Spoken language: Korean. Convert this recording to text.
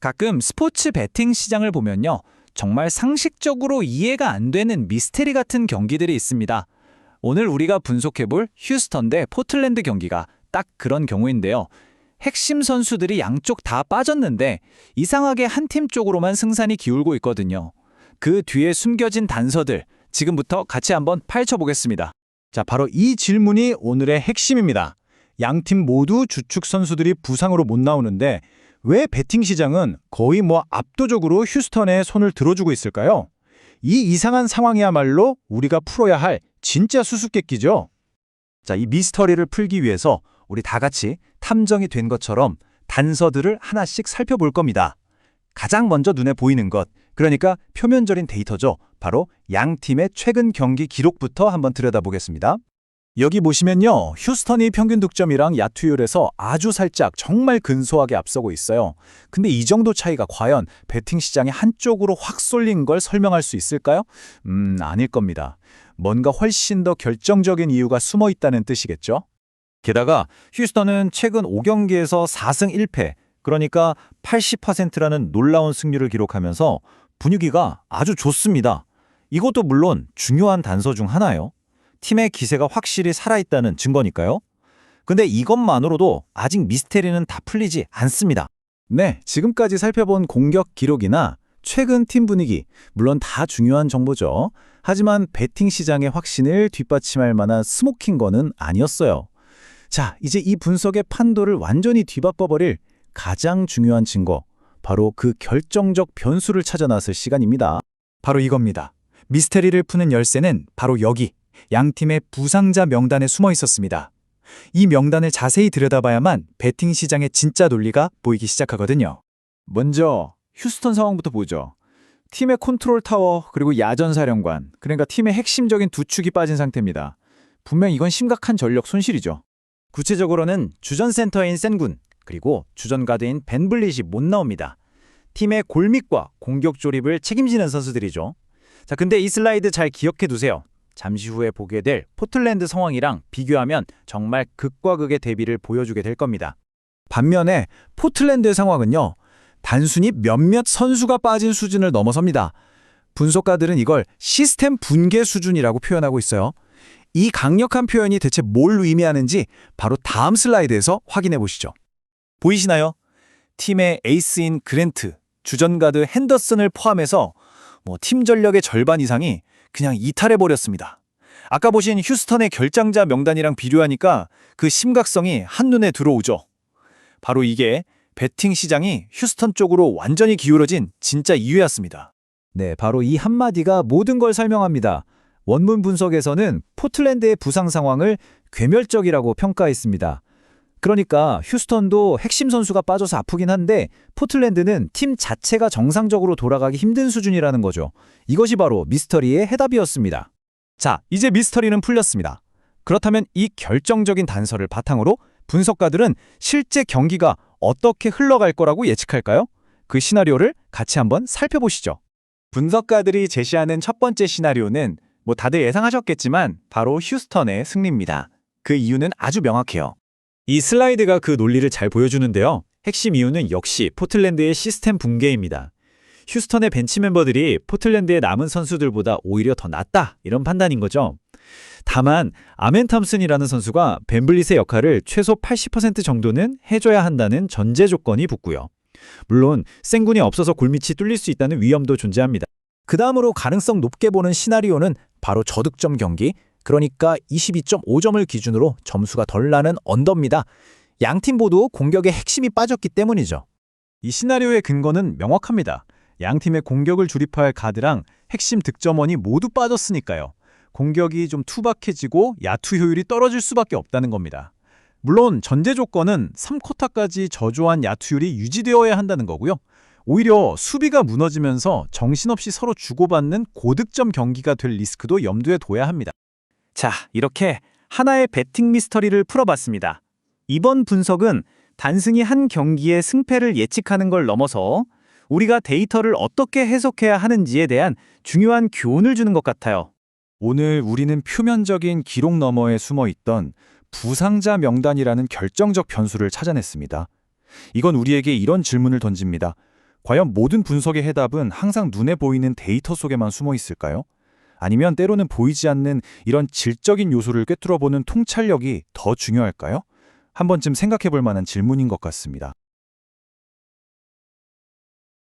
가끔 스포츠 베팅 시장을 보면요. 정말 상식적으로 이해가 안 되는 미스테리 같은 경기들이 있습니다. 오늘 우리가 분석해볼 휴스턴 대 포틀랜드 경기가 딱 그런 경우인데요. 핵심 선수들이 양쪽 다 빠졌는데 이상하게 한 팀 쪽으로만 승산이 기울고 있거든요. 그 뒤에 숨겨진 단서들, 지금부터 같이 한번 파헤쳐보겠습니다. 자, 바로 이 질문이 오늘의 핵심입니다. 양팀 모두 주축 선수들이 부상으로 못 나오는데 왜 베팅 시장은 거의 압도적으로 휴스턴에 손을 들어주고 있을까요? 이 이상한 상황이야말로 우리가 풀어야 할 진짜 수수께끼죠. 자, 이 미스터리를 풀기 위해서 우리 다 같이 탐정이 된 것처럼 단서들을 하나씩 살펴볼 겁니다. 가장 먼저 눈에 보이는 것, 그러니까 표면적인 데이터죠. 바로 양 팀의 최근 경기 기록부터 한번 들여다보겠습니다. 여기 보시면요. 휴스턴이 평균 득점이랑 야투율에서 아주 살짝 정말 근소하게 앞서고 있어요. 근데 이 정도 차이가 과연 베팅 시장의 한쪽으로 확 쏠린 걸 설명할 수 있을까요? 아닐 겁니다. 뭔가 훨씬 더 결정적인 이유가 숨어 있다는 뜻이겠죠? 게다가 휴스턴은 최근 5경기에서 4승 1패, 그러니까 80%라는 놀라운 승률을 기록하면서 분위기가 아주 좋습니다. 이것도 물론 중요한 단서 중 하나예요. 팀의 기세가 확실히 살아있다는 증거니까요. 근데 이것만으로도 아직 미스테리는 다 풀리지 않습니다. 네, 지금까지 살펴본 공격 기록이나 최근 팀 분위기, 물론 다 중요한 정보죠. 하지만 베팅 시장의 확신을 뒷받침할 만한 스모킹 거는 아니었어요. 자, 이제 이 분석의 판도를 완전히 뒤바꿔버릴 가장 중요한 증거, 바로 그 결정적 변수를 찾아 나설 시간입니다. 바로 이겁니다. 미스테리를 푸는 열쇠는 바로 여기, 양팀의 부상자 명단에 숨어 있었습니다. 이 명단을 자세히 들여다봐야만 베팅 시장의 진짜 논리가 보이기 시작하거든요. 먼저 휴스턴 상황부터 보죠. 팀의 컨트롤 타워 그리고 야전 사령관, 그러니까 팀의 핵심적인 두 축이 빠진 상태입니다. 분명 이건 심각한 전력 손실이죠. 구체적으로는 주전 센터인 센군, 그리고 주전 가드인 벤 블릿이 못 나옵니다. 팀의 골밑과 공격 조립을 책임지는 선수들이죠. 자, 근데 이 슬라이드 잘 기억해 두세요. 잠시 후에 보게 될 포틀랜드 상황이랑 비교하면 정말 극과 극의 대비를 보여주게 될 겁니다. 반면에 포틀랜드의 상황은요. 단순히 몇몇 선수가 빠진 수준을 넘어섭니다. 분석가들은 이걸 시스템 붕괴 수준이라고 표현하고 있어요. 이 강력한 표현이 대체 뭘 의미하는지 바로 다음 슬라이드에서 확인해 보시죠. 보이시나요? 팀의 에이스인 그랜트, 주전가드 핸더슨을 포함해서 팀 전력의 절반 이상이 그냥 이탈해버렸습니다. 아까 보신 휴스턴의 결장자 명단이랑 비교하니까 그 심각성이 한눈에 들어오죠. 바로 이게 베팅 시장이 휴스턴 쪽으로 완전히 기울어진 진짜 이유였습니다. 네, 바로 이 한마디가 모든 걸 설명합니다. 원문 분석에서는 포틀랜드의 부상 상황을 괴멸적이라고 평가했습니다. 그러니까 휴스턴도 핵심 선수가 빠져서 아프긴 한데 포틀랜드는 팀 자체가 정상적으로 돌아가기 힘든 수준이라는 거죠. 이것이 바로 미스터리의 해답이었습니다. 자, 이제 미스터리는 풀렸습니다. 그렇다면 이 결정적인 단서를 바탕으로 분석가들은 실제 경기가 어떻게 흘러갈 거라고 예측할까요? 그 시나리오를 같이 한번 살펴보시죠. 분석가들이 제시하는 첫 번째 시나리오는 다들 예상하셨겠지만 바로 휴스턴의 승리입니다. 그 이유는 아주 명확해요. 이 슬라이드가 그 논리를 잘 보여주는데요. 핵심 이유는 역시 포틀랜드의 시스템 붕괴입니다. 휴스턴의 벤치 멤버들이 포틀랜드의 남은 선수들보다 오히려 더 낫다, 이런 판단인 거죠. 다만 아멘 탐슨이라는 선수가 벤 블릿의 역할을 최소 80% 정도는 해줘야 한다는 전제 조건이 붙고요. 물론 센군이 없어서 골밑이 뚫릴 수 있다는 위험도 존재합니다. 그 다음으로 가능성 높게 보는 시나리오는 바로 저득점 경기, 그러니까 22.5점을 기준으로 점수가 덜 나는 언더입니다. 양팀 모두 공격의 핵심이 빠졌기 때문이죠. 이 시나리오의 근거는 명확합니다. 양팀의 공격을 주립할 가드랑 핵심 득점원이 모두 빠졌으니까요. 공격이 좀 투박해지고 야투 효율이 떨어질 수밖에 없다는 겁니다. 물론 전제 조건은 3쿼터까지 저조한 야투율이 유지되어야 한다는 거고요. 오히려 수비가 무너지면서 정신없이 서로 주고받는 고득점 경기가 될 리스크도 염두에 둬야 합니다. 자, 이렇게 하나의 베팅 미스터리를 풀어봤습니다. 이번 분석은 단순히 한 경기의 승패를 예측하는 걸 넘어서 우리가 데이터를 어떻게 해석해야 하는지에 대한 중요한 교훈을 주는 것 같아요. 오늘 우리는 표면적인 기록 너머에 숨어있던 부상자 명단이라는 결정적 변수를 찾아냈습니다. 이건 우리에게 이런 질문을 던집니다. 과연 모든 분석의 해답은 항상 눈에 보이는 데이터 속에만 숨어 있을까요? 아니면 때로는 보이지 않는 이런 질적인 요소를 꿰뚫어보는 통찰력이 더 중요할까요? 한 번쯤 생각해 볼 만한 질문인 것 같습니다.